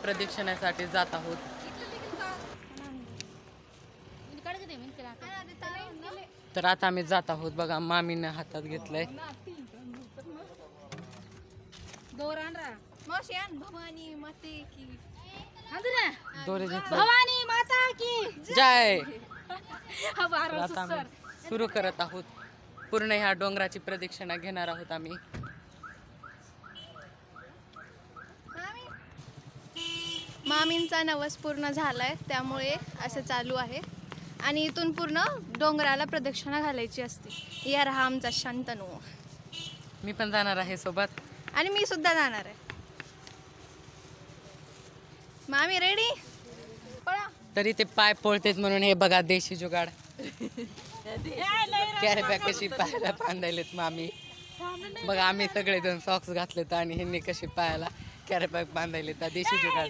प्रदक्षिणेसाठी जात आहोत. तर आता आम्ही जात आहोत बघा. मामीने हातात घेतलंय दोरे घेतले. भवानी माता की जय. आता आम्ही सुरू करत आहोत. पूर्ण ह्या डोंगराची प्रदक्षिणा घेणार आहोत आम्ही. मामींचा नवस पूर्ण झालाय त्यामुळे असं चालू आहे आणि इथून पूर्ण डोंगराला प्रदक्षिणा घालायची असते. या रहा आमचा शांतनू. मी पण जाणार आहे सोबत आणि मी सुद्धा जाणार आहे. मामी रेडी? तरी ते पाय पोळतेत म्हणून हे बघा देशी जुगाड. कॅरेबॅग कशी पायाला बांधायलेत मामी बघा. आम्ही सगळेजण सॉक्स घातलेत आणि ह्यांनी कशी पायाला कॅरेबॅग बांधायलेत. देशी जुगाड.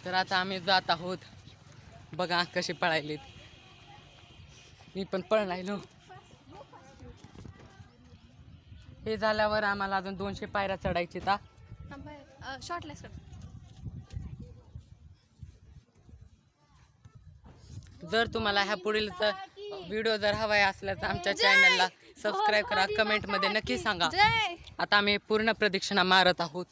तर आता आम्ही जात आहोत बघा कशी पळायलीत. मी पण पळायलो. हे झाल्यावर आम्हाला अजून 200 पायऱ्या चढायची. शॉर्टलेस जर तुम्हाला ह्या पुढील व्हिडिओ जर हवाय असला तर आमच्या चॅनलला सबस्क्राईब करा. कमेंट मध्ये नक्की सांगा. आता आम्ही पूर्ण प्रदक्षिणा मारत आहोत.